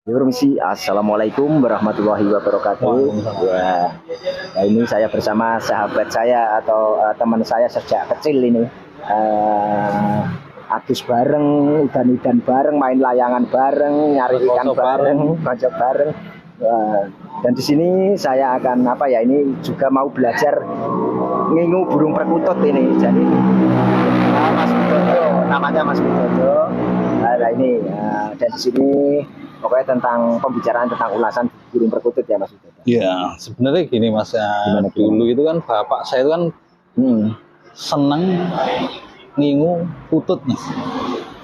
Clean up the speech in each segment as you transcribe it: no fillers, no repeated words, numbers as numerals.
Permisi, Assalamualaikum warahmatullahi wabarakatuh. Wah, nah ini saya bersama sahabat saya atau teman saya sejak kecil ini. Adus bareng, udan-udan bareng, main layangan bareng, nyari ikan bareng, kocok bareng. Dan di sini saya akan ini juga mau belajar ngingu burung perkutut ini. Jadi Mas Widodo, namanya Mas Widodo. Nah ini dan di sini pokoknya tentang pembicaraan tentang ulasan burung perkutut ya Mas Widodo. Ya, sebenarnya gini Mas ya. Dulu itu kan bapak saya itu kan senang ngingu putut Mas.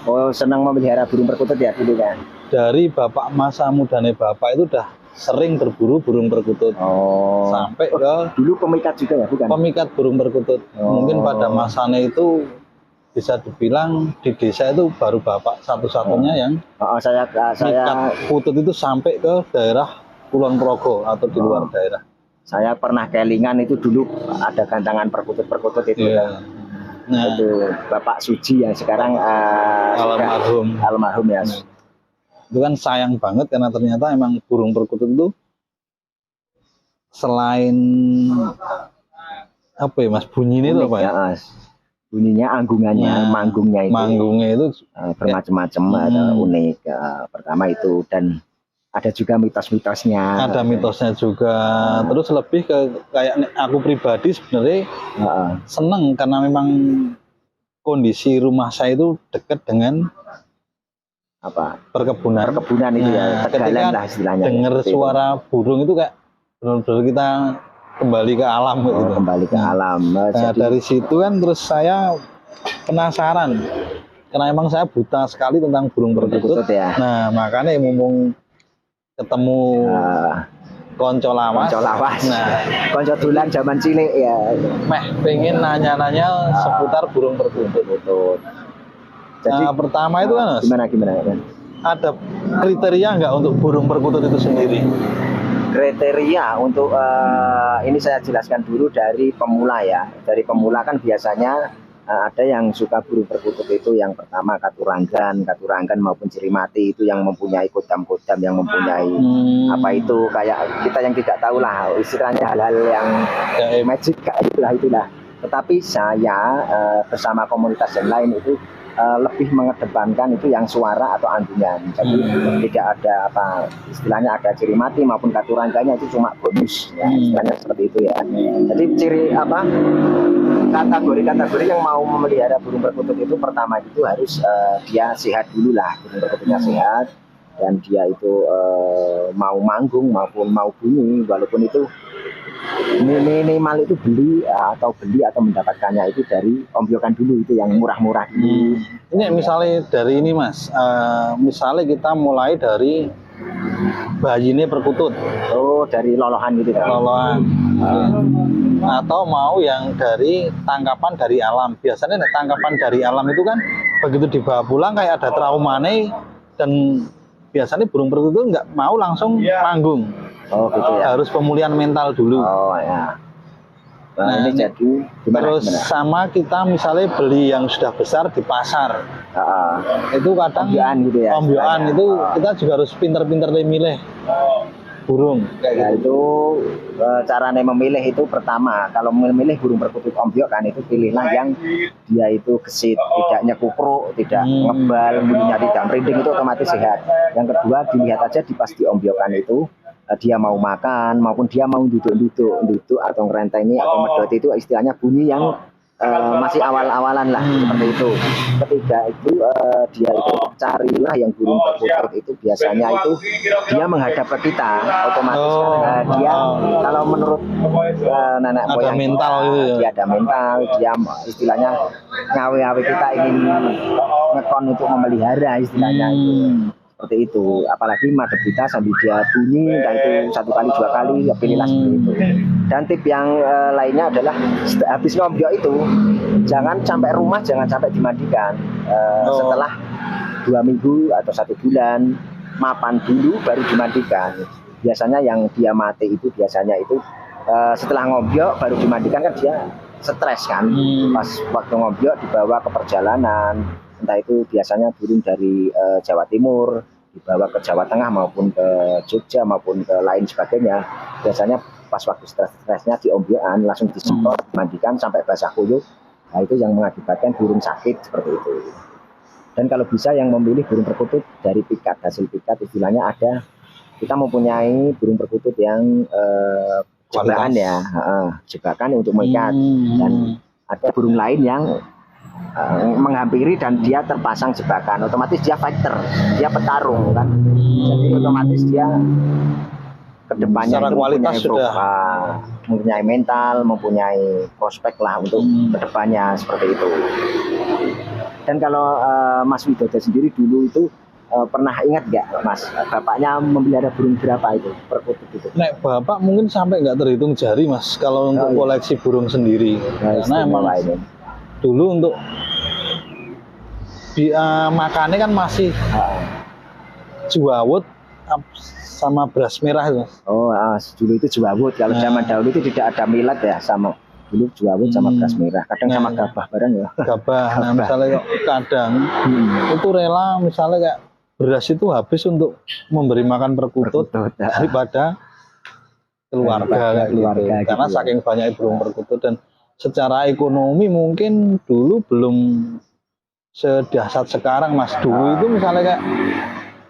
Oh, senang memelihara burung perkutut ya dulu kan. Dari bapak masa mudanya bapak itu udah sering berburu burung perkutut. Oh. Sampai ke dulu pemikat juga ya, bukan? Pemikat burung perkutut. Mungkin pada masanya itu bisa dibilang di desa itu baru bapak satu-satunya yang saya putut itu sampai ke daerah Kulon Progo atau di luar daerah. Saya pernah kelingan itu dulu ada gantangan perkutut itu ya. Nah, itu Bapak Suji yang sekarang almarhum ya. Itu kan sayang banget karena ternyata emang burung perkutut itu selain apa ya Mas, bunyinya itu apa ya? Bunyinya, anggungannya, manggungnya itu bermacam-macam, ada unik. Pertama itu, dan ada juga mitos-mitosnya. Ada mitosnya juga. Terus lebih ke kayak aku pribadi sebenarnya seneng karena memang kondisi rumah saya itu dekat dengan perkebunan itu ya. Ketika lah istilahnya. Dengar suara burung itu kayak benar-benar kita kembali ke alam gitu. Kembali ke alam. Nah, dari situ kan terus saya penasaran karena emang saya buta sekali tentang burung perkutut ya. Nah, makanya mumpung ketemu konco lawas. Nah, konco dulan zaman cilik ya. Pengen nanya-nanya seputar burung perkutut. Jadi pertama itu kan gimana? Ada kriteria nggak untuk burung perkutut itu sendiri? Kriteria untuk ini saya jelaskan dulu dari pemula ya. Dari pemula kan biasanya ada yang suka burung perkutut itu yang pertama katuranggan maupun cirimati, itu yang mempunyai kodam-kodam, yang mempunyai itu kayak kita yang tidak tahu lah istilahnya, hal-hal yang magic itulah. Tetapi saya bersama komunitas yang lain itu lebih mengedepankan itu yang suara atau anggungan. Jadi tidak ada istilahnya ada cirimati maupun katurangganya, itu cuma bonus ya, istilahnya seperti itu ya. Jadi kategori yang mau memelihara burung perkutut itu pertama itu harus dia sehat dulu lah, burung perkututnya sehat, dan dia itu mau manggung maupun mau bunyi, walaupun itu minimal itu beli atau mendapatkannya itu dari ombyokan dulu, itu yang murah-murah dulu. Ini misalnya dari ini Mas, misalnya kita mulai dari bayinya perkutut. Oh, dari lolohan gitu kan? Lolohan. Atau mau yang dari tangkapan dari alam. Biasanya tangkapan dari alam itu kan begitu dibawa pulang kayak ada traumane, dan biasanya burung perkutut itu nggak mau langsung manggung. Oh gitu ya. Harus pemulihan mental dulu. Oh ya. Nah, ini jadi gimana? Sama kita misalnya beli yang sudah besar di pasar. Itu kadang ombyoan gitu ya. Ombyoan itu kita juga harus pinter-pinter milih burung. Kayak itu caranya memilih itu pertama, kalau memilih burung perkutut ombyok kan itu pilihlah yang dia itu gesit, tidak nyekupruk, tidak ngebal, bunyinya tidak merinding, itu otomatis sehat. Yang kedua, dilihat aja pas di ombyokan itu dia mau makan maupun dia mau duduk atau ngerentengi atau medot, itu istilahnya bunyi yang masih awal-awalan lah, seperti itu. Ketiga itu dia itu carilah yang burung perkutut itu biasanya itu dia menghadap ke kita otomatis. Dia kalau menurut nenek moyang mental gitu ya. Dia ada mental, dia istilahnya ngawe-ngawe kita ingin ngekon untuk memelihara istilahnya itu. Seperti itu, apalagi madep kita sambil dia bunyi, entah itu 1 kali 2 kali, ya pilihlah seperti itu. Dan tip yang lainnya adalah habis ngombyok itu jangan sampai rumah, jangan sampai dimandikan. Setelah 2 minggu atau 1 bulan mapan dulu baru dimandikan. Biasanya yang dia mati itu biasanya itu setelah ngombyok baru dimandikan, kan dia stres kan. Pas waktu ngombyok dibawa ke perjalanan, entah itu biasanya burung dari Jawa Timur, dibawa ke Jawa Tengah maupun ke Jogja maupun ke lain sebagainya, biasanya pas waktu stres-stresnya diombyokan langsung disemprot, dimandikan sampai basah kuyup. Nah itu yang mengakibatkan burung sakit seperti itu. Dan kalau bisa yang memilih burung perkutut dari pikat, hasil pikat istilahnya ada, kita mempunyai burung perkutut yang jebakan ya, jebakan untuk mengikat, dan ada burung lain yang menghampiri dan dia terpasang jebakan, otomatis dia fighter, dia petarung kan, jadi otomatis dia kedepannya secara itu kualitas mempunyai mental, mempunyai prospek lah untuk kedepannya seperti itu. Dan kalau Mas Widodo sendiri dulu itu pernah ingat nggak Mas, bapaknya memelihara burung berapa itu perkutut itu? Nek bapak mungkin sampai nggak terhitung jari Mas kalau untuk koleksi burung sendiri, karena emang dulu untuk makannya kan masih juawut sama beras merah itu. Dulu itu juawut. Kalau zaman dahulu itu tidak ada millet ya, sama dulu juawut sama beras merah. Kadang sama gabah bareng ya. Gabah. Nah misalnya kadang itu rela misalnya kayak beras itu habis untuk memberi makan perkutut daripada keluarga gitu. Karena saking banyak burung perkutut, dan secara ekonomi mungkin dulu belum sedahsyat sekarang Mas. Dulu itu misalnya kayak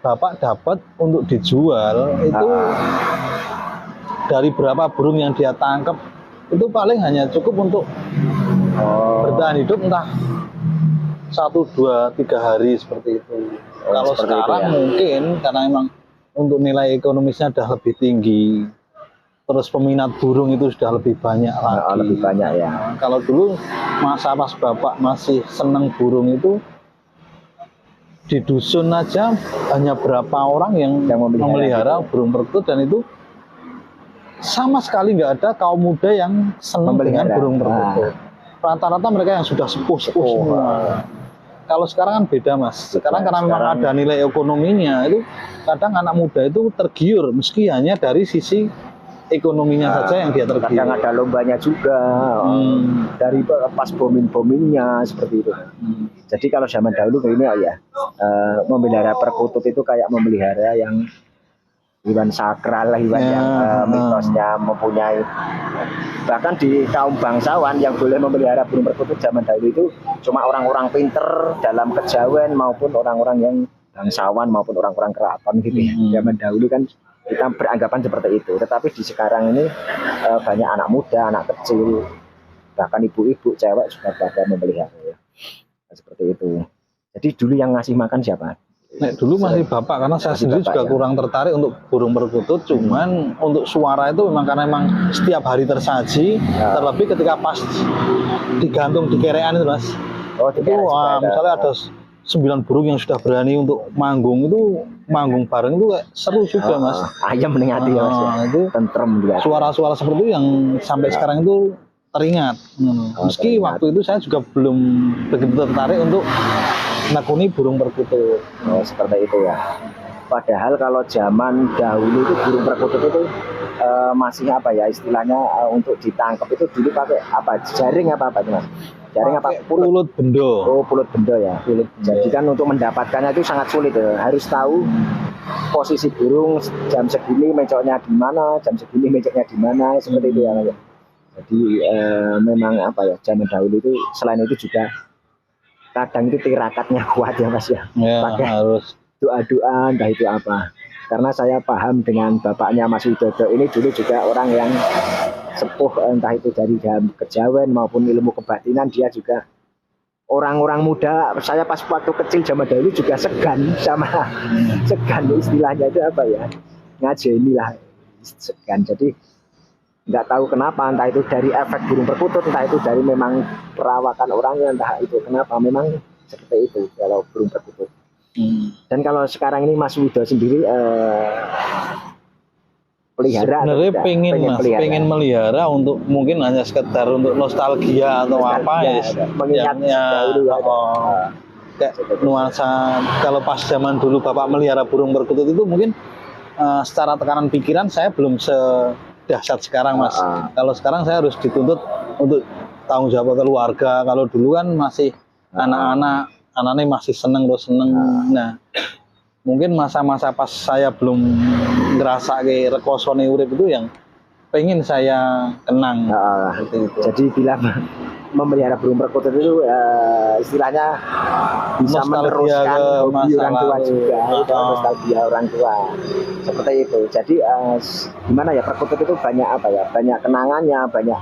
bapak dapat untuk dijual itu dari berapa burung yang dia tangkap itu paling hanya cukup untuk bertahan hidup entah 1, 2, 3 hari seperti itu. Kalau sekarang itu mungkin karena emang untuk nilai ekonomisnya sudah lebih tinggi, terus peminat burung itu sudah lebih banyak lagi. Lebih banyak ya. Kalau dulu masa pas bapak masih seneng burung itu, di dusun aja hanya berapa orang yang memelihara burung perkutut, dan itu sama sekali nggak ada kaum muda yang senang dengan burung perkutut. Rata-rata mereka yang sudah sepuh-sepuh semua. Kalau sekarang kan beda Mas. Sekarang karena memang ada nilai ekonominya, itu kadang anak muda itu tergiur meski hanya dari sisi ekonominya saja yang dia tergiur. Kadang ada lombanya juga, dari pas bomin-bominnya seperti itu. Jadi kalau zaman dahulu ini memelihara perkutut itu kayak memelihara yang hewan sakral, hewan yang mitosnya mempunyai, bahkan di kaum bangsawan yang boleh memelihara burung perkutut zaman dahulu itu cuma orang-orang pinter dalam kejawen maupun orang-orang yang bangsawan maupun orang-orang keraton gitu ya. Zaman dahulu kan kita beranggapan seperti itu, tetapi di sekarang ini banyak anak muda, anak kecil, bahkan ibu-ibu cewek juga pada memelihara ya. Seperti itu. Jadi dulu yang ngasih makan siapa? Dulu masih bapak, karena saya sendiri juga kurang tertarik untuk burung perkutut. Cuman untuk suara itu memang karena memang setiap hari tersaji, terlebih ketika pas digantung di kerean itu Mas. Misalnya ada 9 burung yang sudah berani untuk manggung, itu manggung bareng itu kayak seru juga Mas. Ayam meningati ya Mas ya. Itu tentrem juga. Suara-suara seperti itu yang sampai sekarang itu teringat. Meski waktu itu saya juga belum begitu tertarik untuk menekuni burung perkutut. Seperti itu ya. Padahal kalau zaman dahulu itu burung perkutut itu masih apa ya istilahnya, untuk ditangkap itu dulu pakai apa, jaring apa Mas? Jaring apa? Pulut bendo. Pulut bendo ya. Jadi kan untuk mendapatkannya itu sangat sulit ya. Harus tahu posisi burung jam segini mencoknya di mana, jam segini mencoknya di mana, seperti itu ya. Jadi memang apa ya, zaman dahulu itu selain itu juga kadang itu tirakatnya kuat ya Mas ya. Pakai harus doa-doa entah itu apa. Karena saya paham dengan bapaknya Mas Widodo ini dulu juga orang yang sepuh, entah itu dari dalam kejawen maupun ilmu kebatinan, dia juga orang-orang muda. Saya pas waktu kecil zaman dahulu juga segan istilahnya itu apa ya, ngajeni lah, segan. Jadi nggak tahu kenapa, entah itu dari efek burung perkutut, entah itu dari memang perawakan orangnya, entah itu kenapa memang seperti itu kalau burung perkutut. Dan kalau sekarang ini Mas Widodo sendiri pelihara, sebenarnya pengen melihara untuk mungkin hanya sekedar untuk nostalgia atau apa ya, mengingatnya kayak nuansa. Kalau pas zaman dulu bapak melihara burung perkutut itu mungkin secara tekanan pikiran saya belum sedahsyat sekarang Mas. Kalau sekarang saya harus dituntut untuk tanggung jawab keluarga. Kalau dulu kan masih anak-anaknya masih seneng. Nah mungkin masa-masa pas saya belum ngerasa kayak rekosone urip itu yang pengen saya kenang. Seperti itu. Jadi bila memelihara burung perkutut itu istilahnya bisa Nostalgia meneruskan ke hobi masa orang tua lalu. juga, itu nostalgia orang tua seperti itu. Jadi gimana ya, perkutut itu banyak apa ya, banyak kenangannya, banyak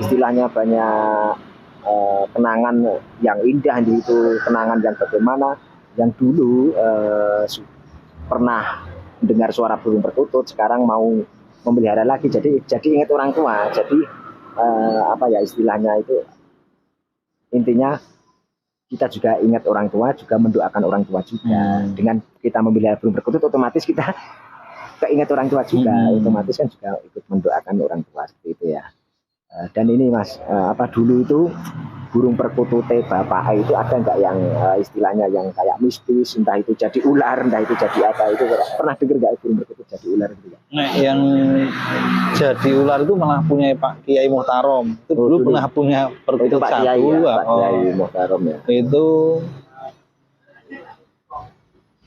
istilahnya, banyak kenangan yang indah di itu, kenangan yang bagaimana yang dulu pernah dengar suara burung perkutut, sekarang mau memelihara lagi, jadi ingat orang tua. Jadi apa ya istilahnya itu, intinya kita juga ingat orang tua, juga mendoakan orang tua juga. Dengan kita memelihara burung perkutut, otomatis kita keingat orang tua juga, otomatis kan juga ikut mendoakan orang tua, seperti itu ya. Dan ini Mas, apa dulu itu burung perkutut bapak itu ada nggak yang istilahnya yang kayak mistis, entah itu jadi ular, entah itu jadi apa, itu pernah dengar nggak burung perkutut jadi ular itu? Nah, yang jadi ular itu malah punya Pak Kiai Muhtarom. Itu dulu pernah punya perkutut Pak satu. Kiai ya, Pak Kiai Muhtarom ya. Itu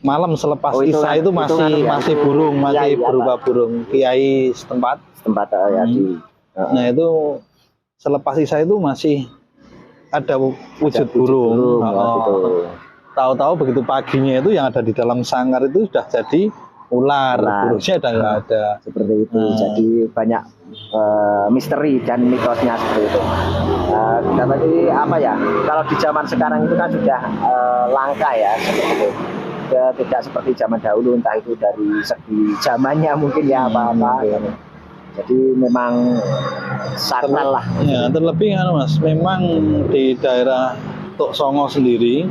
malam selepas Isya itu masih burung, masih berupa burung Kiai setempat ya di. Nah itu selepas Isya itu masih ada wujud burung. Gitu. Tahu-tahu begitu paginya itu yang ada di dalam sangkar itu sudah jadi ular. Burungnya udah nggak ada. Seperti itu. Jadi banyak misteri dan mitosnya seperti itu. Tapi apa ya? Kalau di zaman sekarang itu kan sudah langka ya, seperti itu. Tidak seperti zaman dahulu, entah itu dari segi zamannya mungkin ya apa-apa. Jadi memang sakral lah. Ya, terlebih kan Mas, memang di daerah Tuk Songo sendiri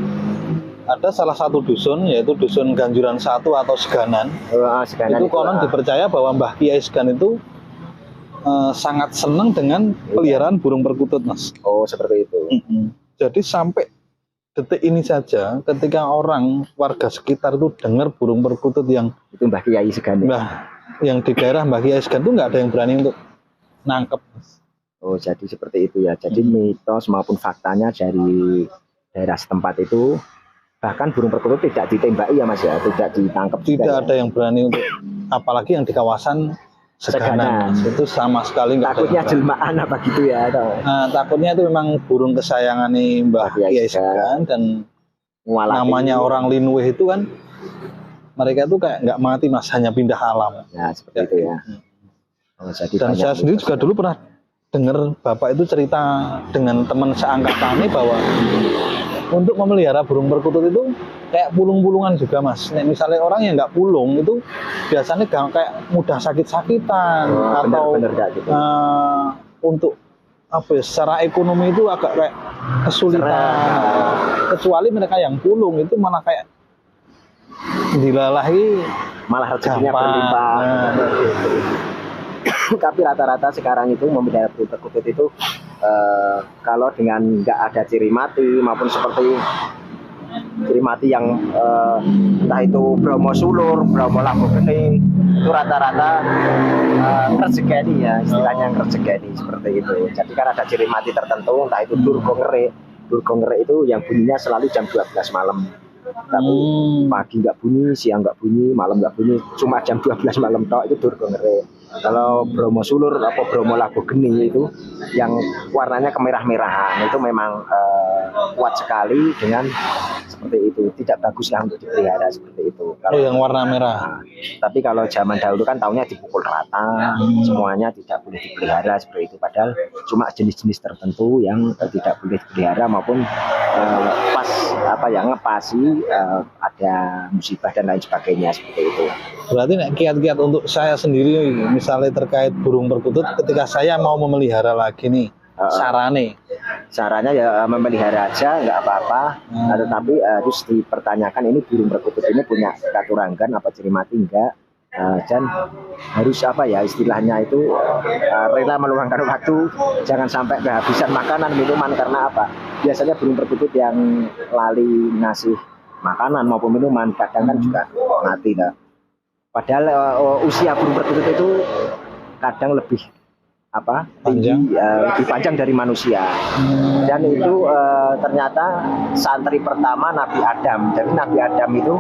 ada salah satu dusun, yaitu dusun Ganjuran 1 atau Seganan. Itu konon dipercaya bahwa Mbah Kiai Segan itu sangat senang dengan peliharaan burung perkutut, Mas. Oh, seperti itu. Jadi sampai detik ini saja, ketika orang warga sekitar itu dengar burung perkutut yang itu Mbah Kiai Segan. Yang di daerah Mbah Kiai Segan itu nggak ada yang berani untuk nangkep. Oh, jadi seperti itu ya. Jadi mitos maupun faktanya dari daerah setempat itu, bahkan burung perkutut tidak ditembaki ya Mas ya, tidak ditangkap. Tidak ada yang berani untuk, apalagi yang di kawasan Seganan. Itu sama sekali nggak. Takutnya jelmaan apa gitu ya? Nah, takutnya itu memang burung kesayangan nih Mbah Kiai Segan, dan namanya orang Linuwe itu kan, mereka itu kayak nggak mati Mas, hanya pindah alam. Ya seperti itu ya. Oh, jadi dan saya sendiri juga dulu pernah dengar bapak itu cerita dengan teman seangkatannya bahwa untuk memelihara burung perkutut itu kayak pulung-pulungan juga Mas. Nek misalnya orang yang nggak pulung itu biasanya kayak mudah sakit-sakitan atau gitu. Untuk apa ya, secara ekonomi itu agak kayak kesulitan. Kecuali mereka yang pulung itu malah kayak dilalahi, malah rezekinya berlimpah. Tapi rata-rata sekarang itu memelihara burung perkutut itu kalau dengan nggak ada ciri mati maupun seperti ciri mati yang entah itu Bromo Sulur, Bromo Labu Gede, itu rata-rata rezeki ya, istilahnya rezeki seperti itu. Jadi kan ada ciri mati tertentu, entah itu Durgo Ngere. Durgo Ngere itu yang bunyinya selalu jam 12 malam. Tapi pagi nggak bunyi, siang nggak bunyi, malam nggak bunyi, cuma jam 12 malam tok, itu Durgo Ngere. Kalau Bromo Sulur atau Bromo Labu Geni itu yang warnanya kemerah-merahan, itu memang kuat sekali dengan seperti itu. Tidak bagus lah untuk dipelihara seperti itu. Kalau yang warna merah. Tapi kalau zaman dahulu kan taunya dipukul rata, semuanya tidak boleh dipelihara seperti itu. Padahal cuma jenis-jenis tertentu yang tidak boleh dipelihara maupun pas apa ya, ngepasi ada musibah dan lain sebagainya seperti itu. Berarti kiat-kiat untuk saya sendiri misalnya terkait burung perkutut, ketika saya mau memelihara lagi nih, sarannya ya memelihara aja nggak apa-apa. Tetapi harus dipertanyakan ini burung perkutut ini punya katuranggan apa ciri mati enggak, dan harus apa ya istilahnya itu rela meluangkan waktu, jangan sampai kehabisan makanan minuman. Karena apa, biasanya burung perkutut yang lali ngasih makanan maupun minuman kadang kan juga mati. Padahal usia burung perkutut itu kadang lebih Panjang. lebih panjang dari manusia. Dan itu ternyata santri pertama Nabi Adam. Jadi Nabi Adam itu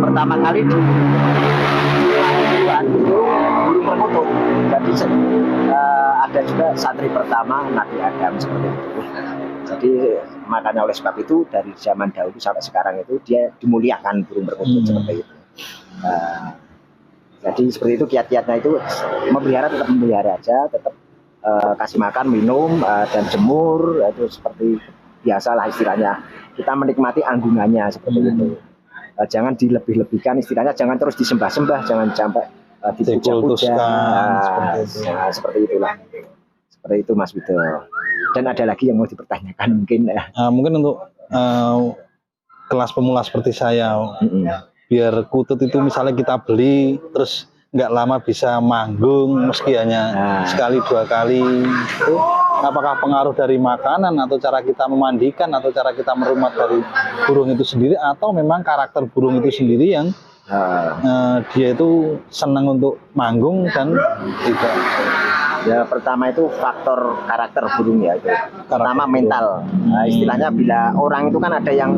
pertama kali di Tuhan itu burung perkutut. Jadi ada juga santri pertama Nabi Adam seperti itu. Jadi makanya oleh sebab itu dari zaman dahulu sampai sekarang itu dia dimuliakan burung perkutut seperti itu. Jadi seperti itu kiat-kiatnya itu memelihara, tetap memelihara aja, tetap kasih makan, minum, dan jemur, itu seperti biasalah istilahnya. Kita menikmati anggungannya seperti itu. Jangan dilebih-lebihkan istilahnya, jangan terus disembah-sembah, jangan sampai dipuja-puja. Seperti itulah. Seperti itu Mas Wido. Dan ada lagi yang mau dipertanyakan mungkin. Mungkin untuk kelas pemula seperti saya. Biar kutut itu misalnya kita beli terus nggak lama bisa manggung meski hanya sekali 2 kali, itu apakah pengaruh dari makanan atau cara kita memandikan atau cara kita merumat dari burung itu sendiri, atau memang karakter burung itu sendiri yang dia itu senang untuk manggung dan tidak? Ya pertama itu faktor karakter burung ya itu. Pertama mental. Istilahnya bila orang itu kan ada yang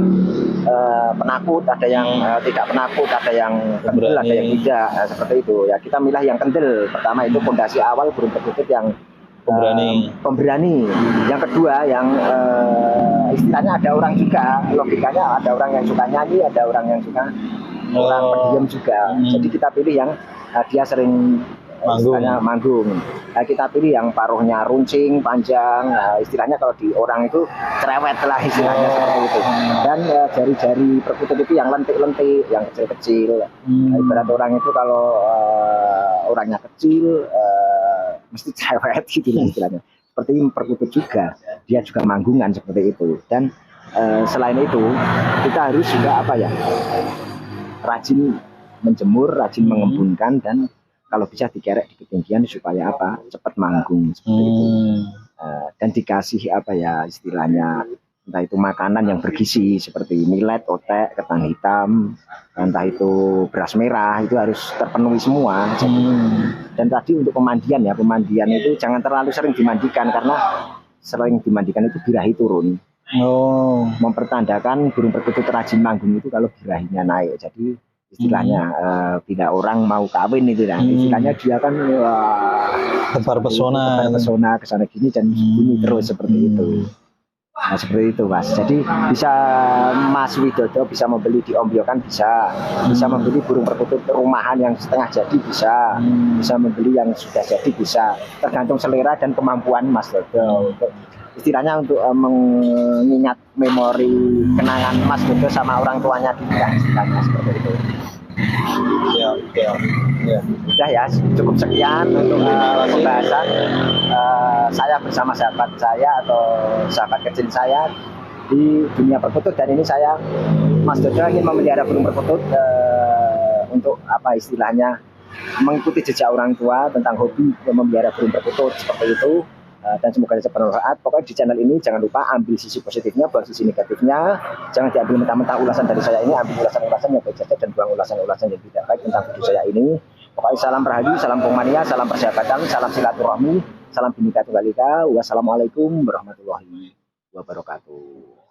penakut, ada yang tidak penakut, ada yang kendel, ada yang tidak. Seperti itu ya, kita milah yang kendel. Pertama itu fondasi awal burung perkutut yang pemberani. Yang kedua yang istilahnya ada orang juga, logikanya ada orang yang suka nyanyi, ada orang yang suka orang pendiam juga. Jadi kita pilih yang dia sering manggung. Nah, kita pilih yang paruhnya runcing, panjang. Nah, istilahnya kalau di orang itu cerewet lah istilahnya seperti itu. Dan jari-jari perkutut itu yang lentik-lentik, yang kecil-kecil. Nah, ibarat orang itu kalau orangnya kecil, mesti cerewet gitu lah istilahnya. Seperti perkutut juga, dia juga manggungan seperti itu. Dan selain itu, kita harus juga rajin menjemur, rajin mengembunkan, dan kalau bisa dikerek di ketinggian supaya cepat manggung seperti itu. Dan dikasih istilahnya entah itu makanan yang bergizi seperti millet, otek, ketan hitam, entah itu beras merah, itu harus terpenuhi semua. Dan tadi untuk pemandian itu jangan terlalu sering dimandikan, karena sering dimandikan itu birahi turun. Mempertandakan burung perkutut rajin manggung itu kalau birahinya naik. Jadi istilahnya bila orang mau kawin itu istilahnya dia kan tebar pesona kesana gini dan bunyi terus seperti itu. Nah, seperti itu Mas. Jadi bisa Mas Widodo bisa membeli di Om Yokan, bisa membeli burung perkutut rumahan yang setengah jadi, bisa membeli yang sudah jadi, bisa, tergantung selera dan kemampuan Mas Dodo. Istilahnya untuk mengingat memori kenangan Mas Dodo sama orang tuanya di nikah, istilahnya seperti itu. Udah ya, cukup sekian untuk pembahasan saya bersama sahabat saya atau sahabat kecil saya di dunia perkutut. Dan ini saya Mas Dodo ingin memelihara burung perkutut untuk istilahnya mengikuti jejak orang tua tentang hobi memelihara burung perkutut seperti itu. Dan semoga bisa bermanfaat. Pokoknya di channel ini jangan lupa ambil sisi positifnya, buang sisi negatifnya. Jangan diambil mentah-mentah ulasan dari saya ini, ambil ulasan-ulasan yang baik saja dan buang ulasan-ulasan yang tidak baik tentang video saya ini. Pokoknya salam rahayu, salam pemania, salam persahabatan, salam silaturahmi, salam Bhinneka Tunggal Ika. Wassalamualaikum warahmatullahi wabarakatuh.